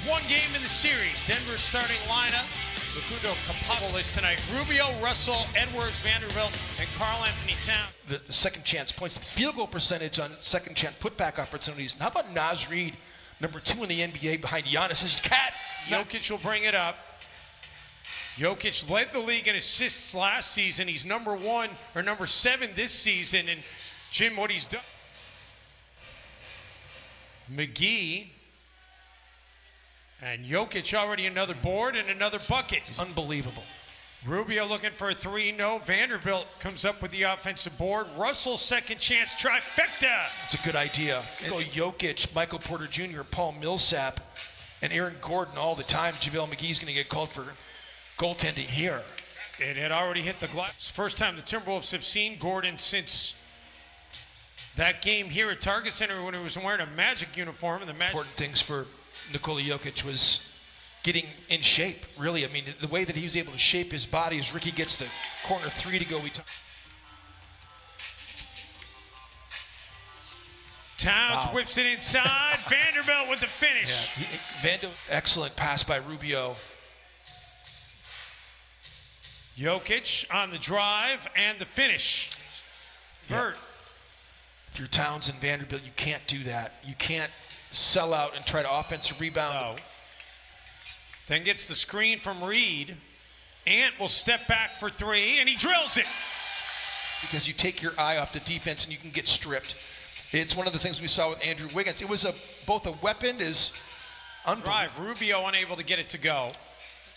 one game in the series. Denver's starting lineup. Facundo Campos tonight. Rubio, Russell, Edwards, Vanderbilt, and Karl-Anthony Towns. The second chance points, the field goal percentage on second chance putback opportunities. And how about Naz Reid, number 2 in the NBA behind Giannis's cat? Jokic will bring it up. Jokic led the league in assists last season. He's number 1 or number 7 this season. And Jim, what he's done. McGee and Jokic already another board and another bucket. It's unbelievable. Rubio looking for a 3, no. Vanderbilt comes up with the offensive board. Russell, second chance trifecta. It's a good idea. Go Jokic, Michael Porter Jr., Paul Millsap, and Aaron Gordon all the time. JaVale McGee's going to get called for goaltending here. It had already hit the glass. First time the Timberwolves have seen Gordon since that game here at Target Center when he was wearing a Magic uniform. And the Magic. Important things for Nikola Jokic was getting in shape, really. I mean, the way that he was able to shape his body as Ricky gets the corner 3 to go. Towns whips it inside. Vanderbilt with the finish. Yeah, excellent pass by Rubio. Jokic on the drive and the finish. Vert. If you're Towns and Vanderbilt, you can't do that. You can't sell out and try to offensive rebound. No. Then gets the screen from Reed. Ant will step back for 3, and he drills it. Because you take your eye off the defense and you can get stripped. It's one of the things we saw with Andrew Wiggins. It was both a weapon is drive. Rubio unable to get it to go.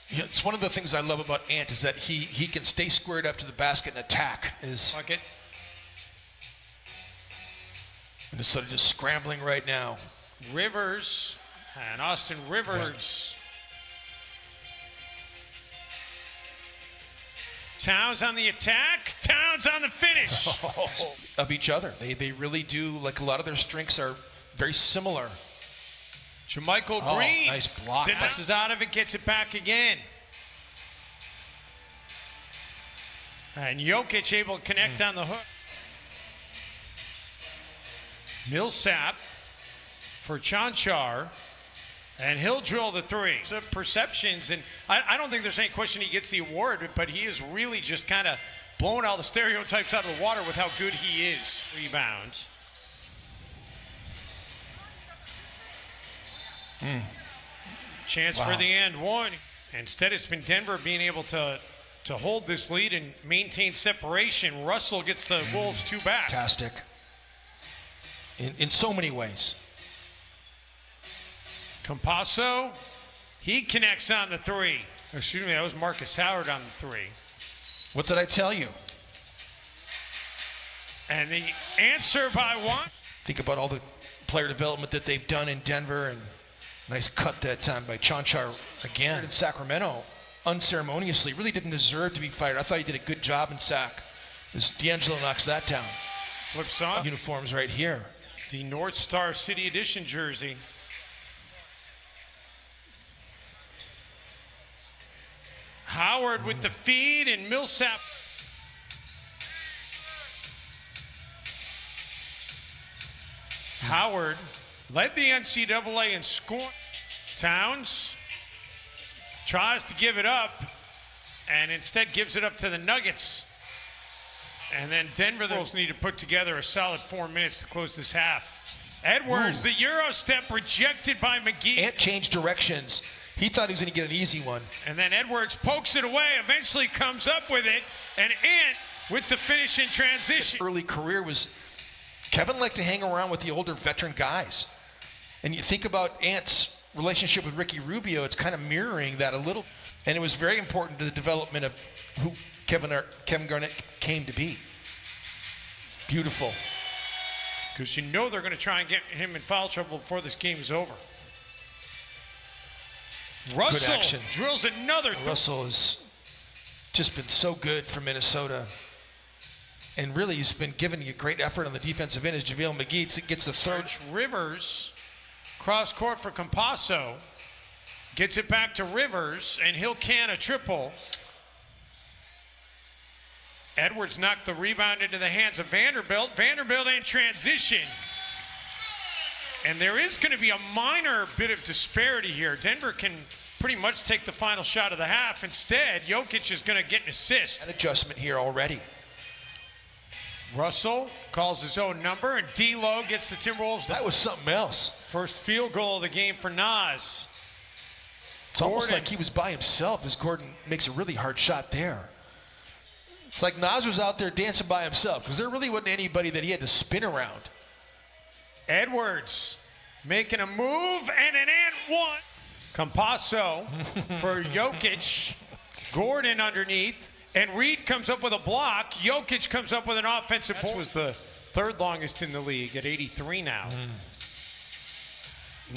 Yeah, it's one of the things I love about Ant is that he can stay squared up to the basket and attack. Bucket. Minnesota just scrambling right now. Rivers and Austin Rivers. Towns on the attack. Towns on the finish. Of each other. They really do, like a lot of their strengths are very similar. Jermichael Green. Nice block. Passes out of it, gets it back again. And Jokic able to connect on the hook. Millsap for Chanchar, and he'll drill the 3. So perceptions, and I don't think there's any question he gets the award, but he is really just kind of blowing all the stereotypes out of the water with how good he is. Rebounds. Chance for the end one. Instead, it's been Denver being able to hold this lead and maintain separation. Russell gets the Wolves 2 back. Fantastic. In so many ways. Campazzo, he connects on the 3. Excuse me, that was Marcus Howard on the 3. What did I tell you? And the answer by one. Think about all the player development that they've done in Denver, and nice cut that time by Chanchar again. In Sacramento, unceremoniously, really didn't deserve to be fired. I thought he did a good job in Sac. As D'Angelo knocks that down. Flips on. Uniforms right here. The North Star City Edition jersey. Howard with the feed, and Millsap. Howard led the NCAA in scoring. Towns tries to give it up and instead gives it up to the Nuggets. And then Denver, those need to put together a solid 4 minutes to close this half. Edwards, the Euro step rejected by McGee. Ant changed directions. He thought he was going to get an easy one. And then Edwards pokes it away, eventually comes up with it, and Ant with the finish in transition. His early career was, Kevin liked to hang around with the older veteran guys. And you think about Ant's relationship with Ricky Rubio, it's kind of mirroring that a little. And it was very important to the development of who Kevin Garnett came to be. Beautiful. Because you know they're going to try and get him in foul trouble before this game is over. Russell drills another. Russell has just been so good for Minnesota. And really, he's been giving you great effort on the defensive end as JaVale McGee gets the third. Rivers, cross court for Campazzo. Gets it back to Rivers, and he'll can a triple. Edwards knocked the rebound into the hands of Vanderbilt. Vanderbilt in transition. And there is going to be a minor bit of disparity here. Denver can pretty much take the final shot of the half. Instead, Jokic is going to get an assist. An adjustment here already. Russell calls his own number, and D'Lo gets the Timberwolves. That was something else. First field goal of the game for Nas. It's almost like he was by himself as Gordon makes a really hard shot there. It's like Nas was out there dancing by himself because there really wasn't anybody that he had to spin around. Edwards making a move and an and one. Campasso for Jokic. Gordon underneath. And Reed comes up with a block. Jokic comes up with an offensive board. That was the third longest in the league at 83 now.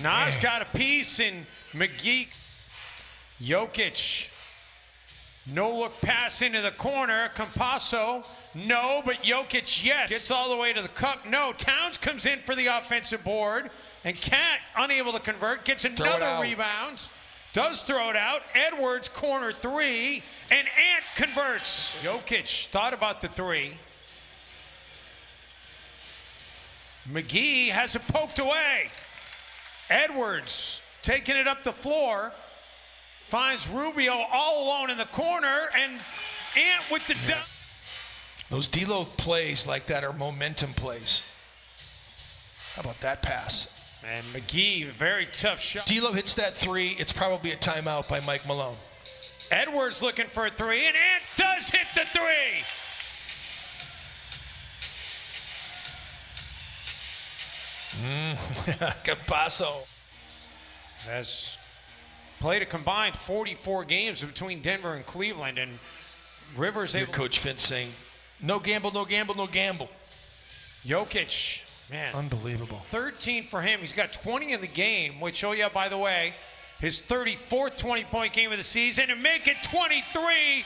Nas got a piece, and McGee. Jokic. No look pass into the corner. Campasso. No, but Jokic, yes. Gets all the way to the cup. No, Towns comes in for the offensive board. And Cat, unable to convert, gets another rebound. Does throw it out. Edwards, corner three. And Ant converts. Jokic thought about the three. McGee has it poked away. Edwards taking it up the floor. Finds Rubio all alone in the corner. And Ant with the dunk. Those D'Lo plays like that are momentum plays. How about that pass? And McGee, very tough shot. D'Lo hits that three. It's probably a timeout by Mike Malone. Edwards looking for a three, and Ant does hit the three. Campasso has played a combined 44 games between Denver and Cleveland, and Rivers able. Coach Vince saying, no gamble, no gamble, no gamble. Jokic. Man, unbelievable. 13 for him. He's got 20 in the game, which, oh yeah, by the way, his 34th 20-point game of the season, and make it 23.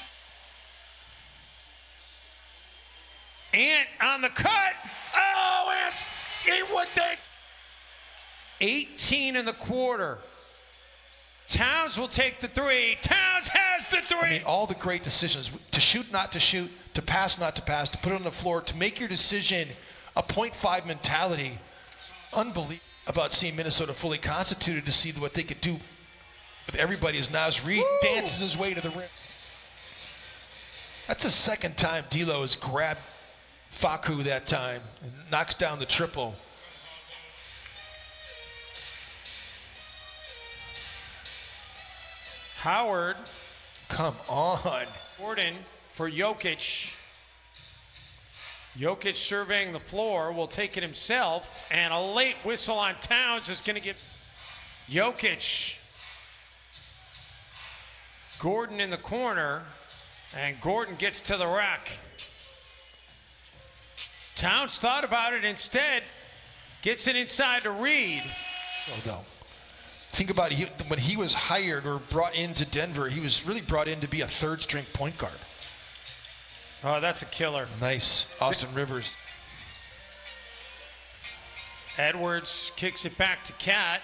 Ant on the cut. Oh, Ant's what they 18 in the quarter. Towns will take the three. Towns has the three. I mean, all the great decisions. To shoot, not to shoot. To pass, not to pass. To put it on the floor. To make your decision. A 0.5 mentality. Unbelievable about seeing Minnesota fully constituted to see what they could do with everybody as Nas Reed dances his way to the rim. That's the second time D'Lo has grabbed Facu that time and knocks down the triple. Howard. Come on. Gordon for Jokic. Jokic surveying the floor, will take it himself, and a late whistle on Towns is going to give Jokic. Gordon in the corner, and Gordon gets to the rack. Towns thought about it instead, gets it inside to Reed. So no. Think about it, when he was hired or brought into Denver, he was really brought in to be a third-string point guard. Oh, that's a killer. Nice. Austin Rivers. Edwards kicks it back to Cat.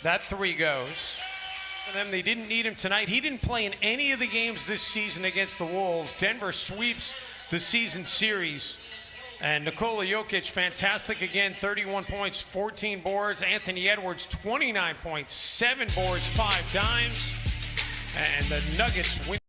That three goes. For them, they didn't need him tonight. He didn't play in any of the games this season against the Wolves. Denver sweeps the season series. And Nikola Jokic, fantastic again. 31 points, 14 boards. Anthony Edwards, 29 points, 7 boards, 5 dimes. And the Nuggets win.